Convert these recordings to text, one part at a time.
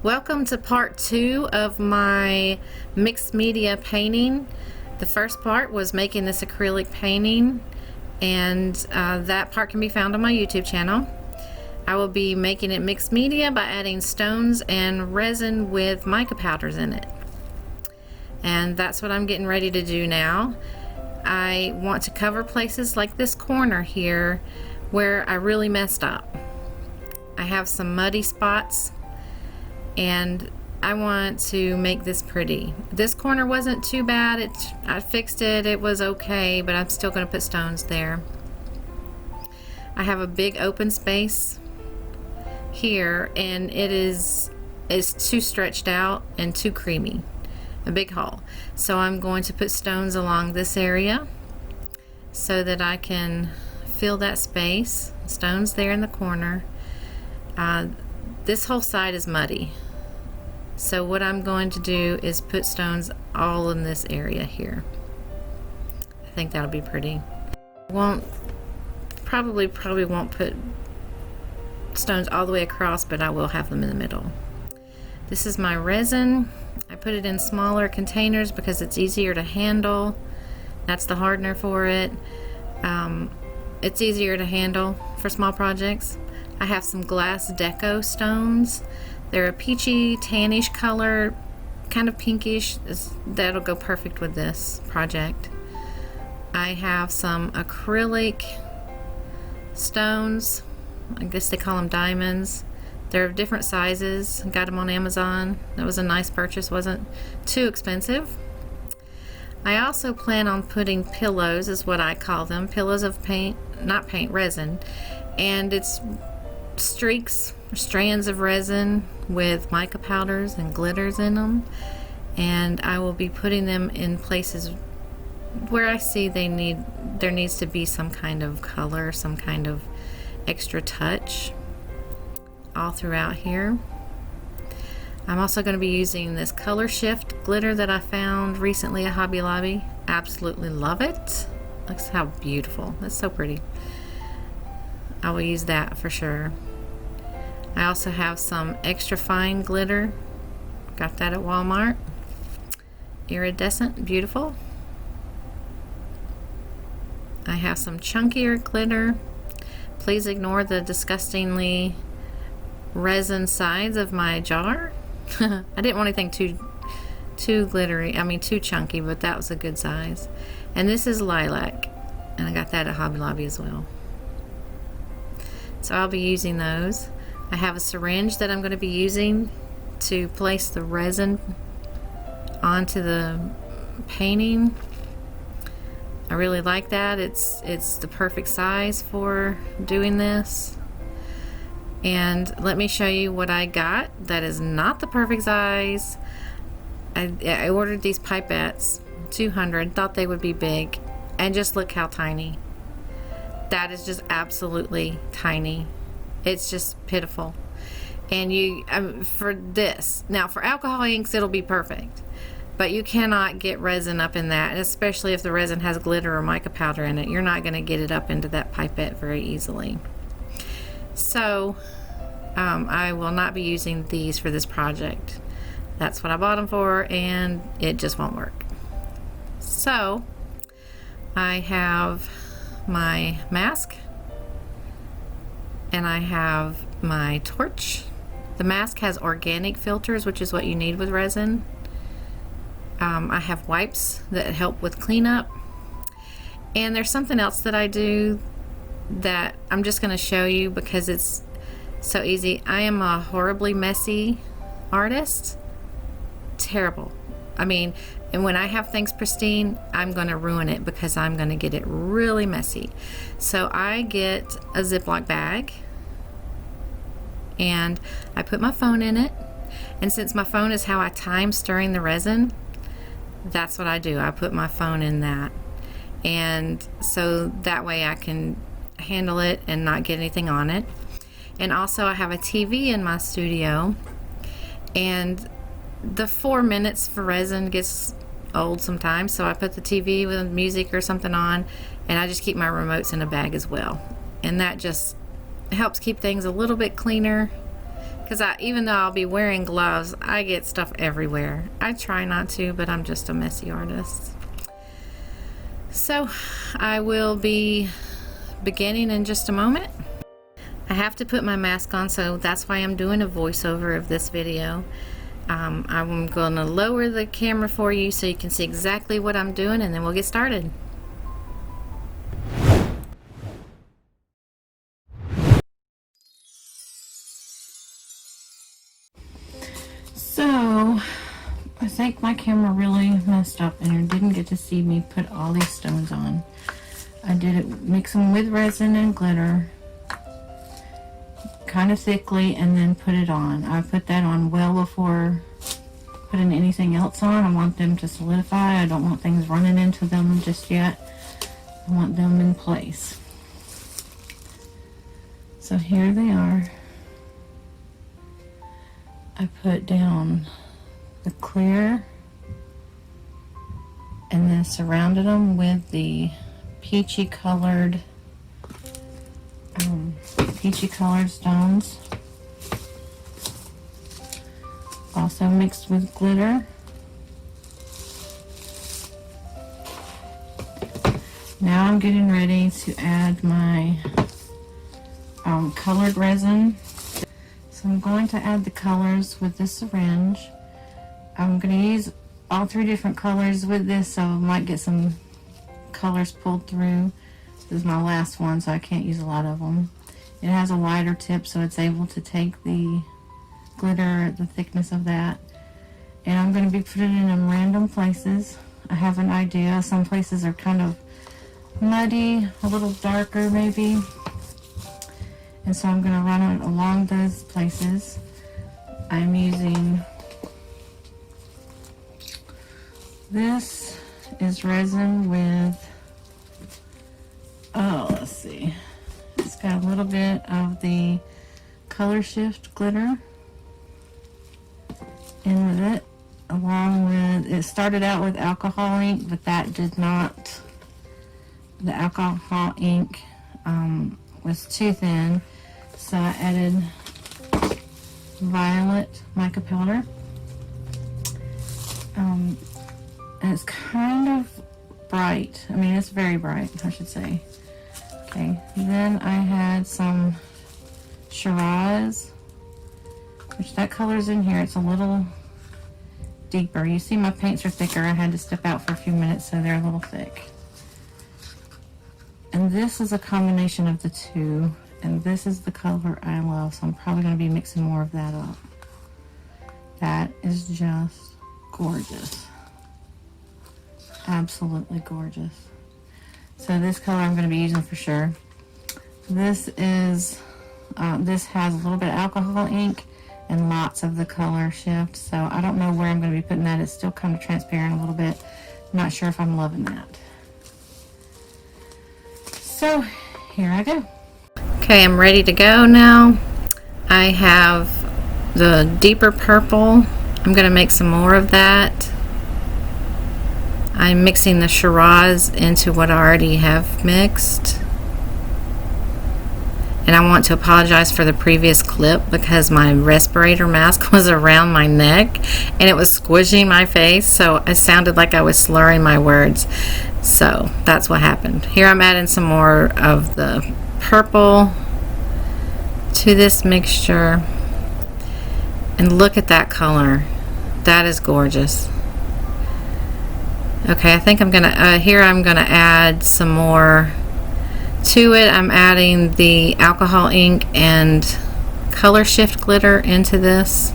Welcome to part 2 of my mixed media painting. The first part was making this acrylic painting, and that part can be found on my YouTube channel. I will be making it mixed media by adding stones and resin with mica powders in it. And that's what I'm getting ready to do now. I want to cover places like this corner here where I really messed up. I have some muddy spots and I want to make this pretty. This corner wasn't too bad. I fixed it. It was okay, but I'm still going to put stones there. I have a big open space here, and it's too stretched out and too creamy. A big hole. So I'm going to put stones along this area so that I can fill that space. Stones there in the corner. This whole side is muddy, so what I'm going to do is put stones all in this area here. I think that'll be pretty. Probably won't put stones all the way across, but I will have them in the middle. This is my resin. I put it in smaller containers because it's easier to handle. That's the hardener for it. It's easier to handle for small projects. I have some glass Deco stones. They're a peachy tannish color, kind of pinkish. That'll go perfect with this project. I have some acrylic stones. I guess they call them diamonds. They're of different sizes. Got them on Amazon. That was a nice purchase. Wasn't too expensive. I also plan on putting pillows, is what I call them. Pillows of paint, not paint, resin. And it's streaks or strands of resin with mica powders and glitters in them, and I will be putting them in places where I see there needs to be some kind of color, some kind of extra touch all throughout here. I'm also going to be using this color shift glitter that I found recently at Hobby Lobby. Absolutely love it. Looks how beautiful. That's so pretty. I will use that for sure. I also have some extra fine glitter. Got that at Walmart. Iridescent, beautiful. I have some chunkier glitter. Please ignore the disgustingly resin sides of my jar. I didn't want anything too glittery, too chunky, but that was a good size. And this is lilac, and I got that at Hobby Lobby as well. So I'll be using those. I have a syringe that I'm going to be using to place the resin onto the painting. I really like that. It's the perfect size for doing this. And let me show you what I got that is not the perfect size. I ordered these pipettes, 200, thought they would be big, and just look how tiny. That is just absolutely tiny. It's just pitiful. And for this, now for alcohol inks it'll be perfect, but you cannot get resin up in that, and especially if the resin has glitter or mica powder in it, you're not going to get it up into that pipette very easily. So I will not be using these for this project. That's what I bought them for, and it just won't work. So I have my mask, and I have my torch. The mask has organic filters, which is what you need with resin. I have wipes that help with cleanup, and there's something else that I do that I'm just going to show you because it's so easy. I am a horribly messy artist. Terrible. And when I have things pristine, I'm going to ruin it because I'm going to get it really messy. So I get a Ziploc bag and I put my phone in it. And since my phone is how I time stirring the resin, that's what I do. I put my phone in that. And so that way I can handle it and not get anything on it. And also I have a TV in my studio, and the 4 minutes for resin gets old sometimes, so I put the TV with music or something on, and I just keep my remotes in a bag as well, and that just helps keep things a little bit cleaner because even though I'll be wearing gloves, I get stuff everywhere. I try not to, but I'm just a messy artist. So I will be beginning in just a moment. I have to put my mask on, so that's why I'm doing a voiceover of this video. I'm going to lower the camera for you so you can see exactly what I'm doing, and then we'll get started. So, I think my camera really messed up and it didn't get to see me put all these stones on. I did it, mix them with resin and glitter, kind of thickly, and then put it on. I put that on well before putting anything else on. I want them to solidify. I don't want things running into them just yet. I want them in place. So here they are. I put down the clear and then surrounded them with the peachy colored stones, also mixed with glitter. Now I'm getting ready to add my colored resin. So I'm going to add the colors with this syringe. I'm going to use all 3 different colors with this, so I might get some colors pulled through. This is my last one, so I can't use a lot of them. It has a wider tip, so it's able to take the glitter, the thickness of that. And I'm going to be putting it in random places. I have an idea. Some places are kind of muddy, a little darker maybe. And so I'm going to run it along those places. I'm using, this is resin with, let's see, it's got a little bit of the color shift glitter in with it, along with, it started out with alcohol ink, but that did not, the alcohol ink was too thin, so I added violet mica powder. And it's kind of bright. I mean, it's very bright, I should say. Okay, then I had some Shiraz, which that color's in here. It's a little deeper. You see my paints are thicker. I had to step out for a few minutes, so they're a little thick. And this is a combination of the two, and this is the color I love, so I'm probably going to be mixing more of that up. That is just gorgeous. Absolutely gorgeous. So this color I'm going to be using for sure. This is, this has a little bit of alcohol ink and lots of the color shift, so I don't know where I'm going to be putting that. It's still kind of transparent a little bit. I'm not sure if I'm loving that. So here I go. Okay, I'm ready to go now. I have the deeper purple. I'm going to make some more of that. I'm mixing the Shiraz into what I already have mixed. And I want to apologize for the previous clip because my respirator mask was around my neck and it was squishing my face, so it sounded like I was slurring my words. So that's what happened. Here I'm adding some more of the purple to this mixture. And look at that color. That is gorgeous. Okay, I think I'm gonna, here I'm gonna add some more to it. I'm adding the alcohol ink and color shift glitter into this.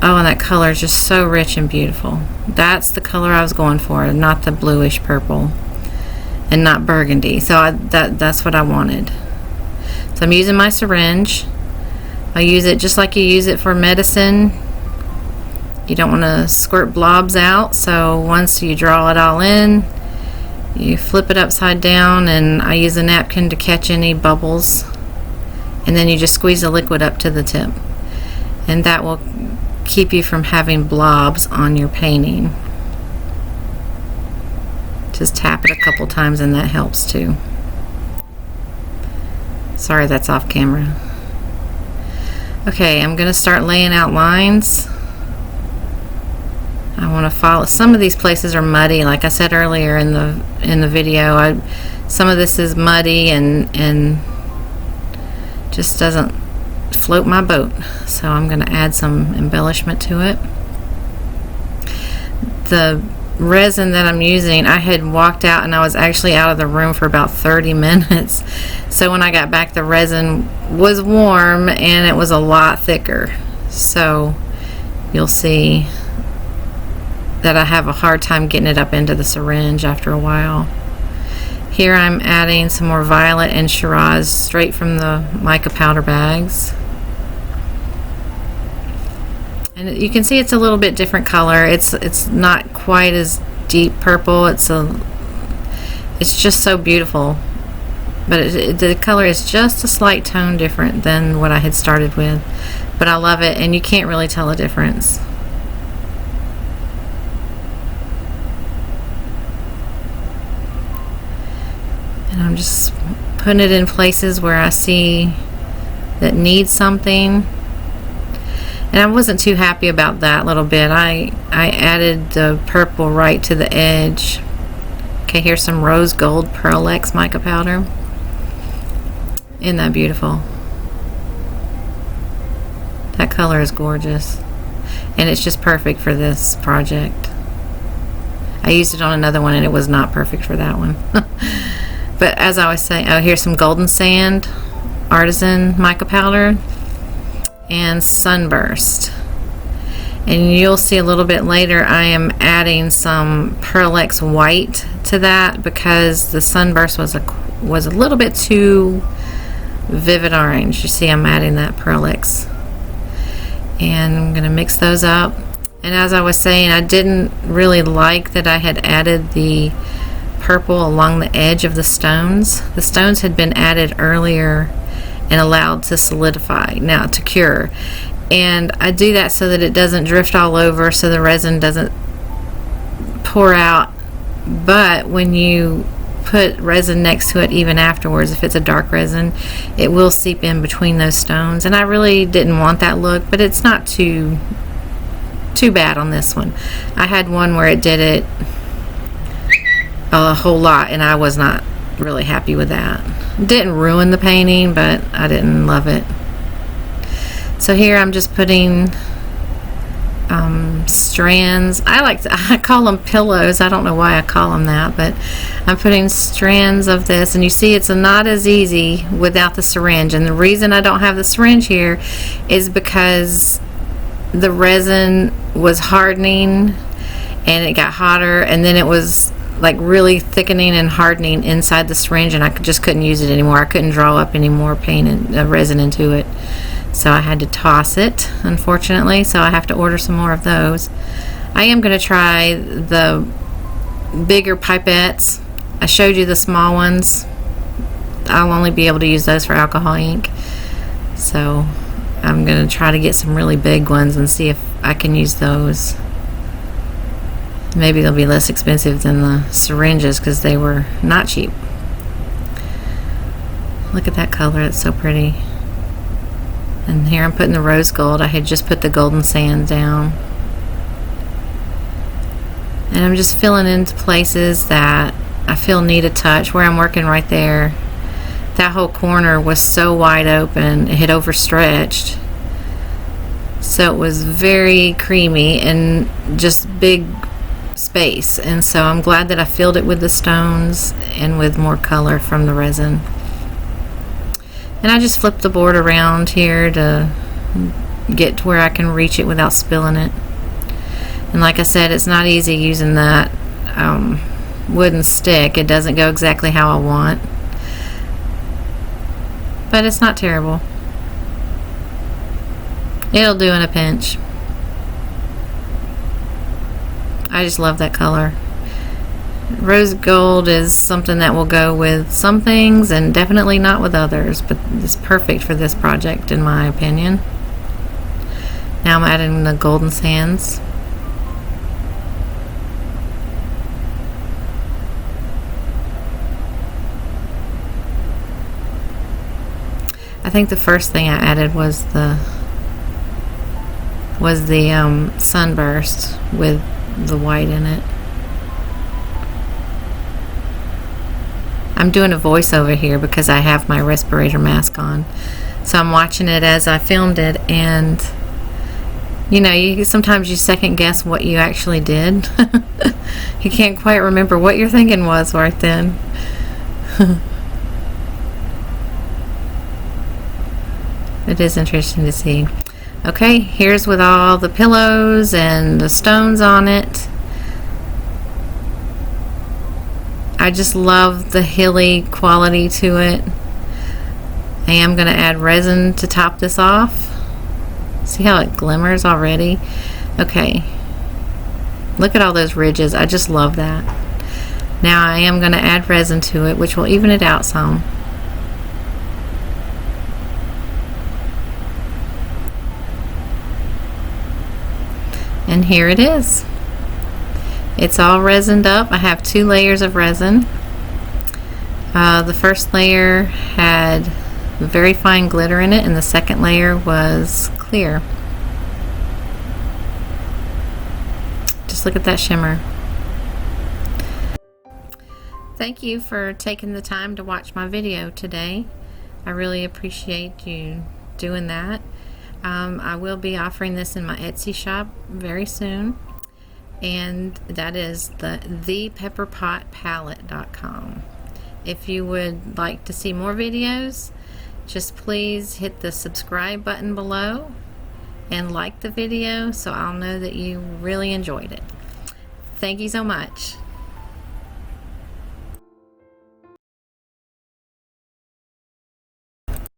Oh, and that color is just so rich and beautiful. That's the color I was going for, not the bluish purple and not burgundy. So that's what I wanted. So I'm using my syringe. I use it just like you use it for medicine. You don't want to squirt blobs out, so once you draw it all in, you flip it upside down, and I use a napkin to catch any bubbles, and then you just squeeze the liquid up to the tip, and that will keep you from having blobs on your painting. Just tap it a couple times and that helps too. Sorry, that's off camera. Okay, I'm going to start laying out lines. I want to follow. Some of these places are muddy, like I said earlier in the video. Some of this is muddy and just doesn't float my boat. So I'm going to add some embellishment to it. The resin that I'm using, I had walked out and I was actually out of the room for about 30 minutes. So when I got back, the resin was warm and it was a lot thicker. So you'll see that I have a hard time getting it up into the syringe after a while. Here I'm adding some more violet and Shiraz straight from the mica powder bags. And you can see it's a little bit different color. It's not quite as deep purple. It's just so beautiful. But the color is just a slight tone different than what I had started with. But I love it, and you can't really tell a difference. And I'm just putting it in places where I see that need something. And I wasn't too happy about that little bit. I added the purple right to the edge. Okay, here's some rose gold Pearl-Ex mica powder. Isn't that beautiful? That color is gorgeous. And it's just perfect for this project. I used it on another one and it was not perfect for that one. But as I was saying, oh, here's some golden sand, artisan mica powder, and sunburst. And you'll see a little bit later I am adding some Pearl-Ex white to that because the sunburst was a little bit too vivid orange. You see I'm adding that Pearl-Ex. And I'm going to mix those up. And as I was saying, I didn't really like that I had added the purple along the edge of the stones. The stones had been added earlier and allowed to solidify, now to cure. And I do that so that it doesn't drift all over, so the resin doesn't pour out. But when you put resin next to it even afterwards, if it's a dark resin, it will seep in between those stones. And I really didn't want that look, but it's not too bad on this one. I had one where it did it a whole lot and I was not really happy with that. It didn't ruin the painting, but I didn't love it. So here I'm just putting strands. I call them pillows. I don't know why I call them that, but I'm putting strands of this, and you see it's not as easy without the syringe. And the reason I don't have the syringe here is because the resin was hardening and it got hotter, and then it was like really thickening and hardening inside the syringe, and I just couldn't use it anymore. I couldn't draw up any more paint and resin into it, so I had to toss it, unfortunately. So I have to order some more of those. I am going to try the bigger pipettes. I showed you the small ones. I'll only be able to use those for alcohol ink, so I'm going to try to get some really big ones and see if I can use those. Maybe they'll be less expensive than the syringes because they were not cheap. Look at that color, it's so pretty. And here I'm putting the rose gold. I had just put the golden sand down. And I'm just filling into places that I feel need a touch. Where I'm working right there, that whole corner was so wide open, it had overstretched. So it was very creamy and just big space, and so I'm glad that I filled it with the stones and with more color from the resin. And I just flipped the board around here to get to where I can reach it without spilling it. And like I said, it's not easy using that wooden stick. It doesn't go exactly how I want, but it's not terrible. It'll do in a pinch. I just love that color. Rose gold is something that will go with some things and definitely not with others, but it's perfect for this project in my opinion. Now I'm adding the golden sands. I think the first thing I added was the was the sunburst with the white in it. I'm doing a voiceover here because I have my respirator mask on. So I'm watching it as I filmed it, and you know, sometimes you second guess what you actually did. You can't quite remember what your thinking was right then. It is interesting to see. Okay, here's with all the pillows and the stones on it. I just love the hilly quality to it. I am going to add resin to top this off. See how it glimmers already? Okay. Look at all those ridges. I just love that. Now I am going to add resin to it, which will even it out some. And here it is. It's all resined up. I have 2 layers of resin. The first layer had very fine glitter in it, and the second layer was clear. Just look at that shimmer. Thank you for taking the time to watch my video today. I really appreciate you doing that. I will be offering this in my Etsy shop very soon, and that is thepepperpotpalette.com. If you would like to see more videos, just please hit the subscribe button below and like the video so I'll know that you really enjoyed it. Thank you so much.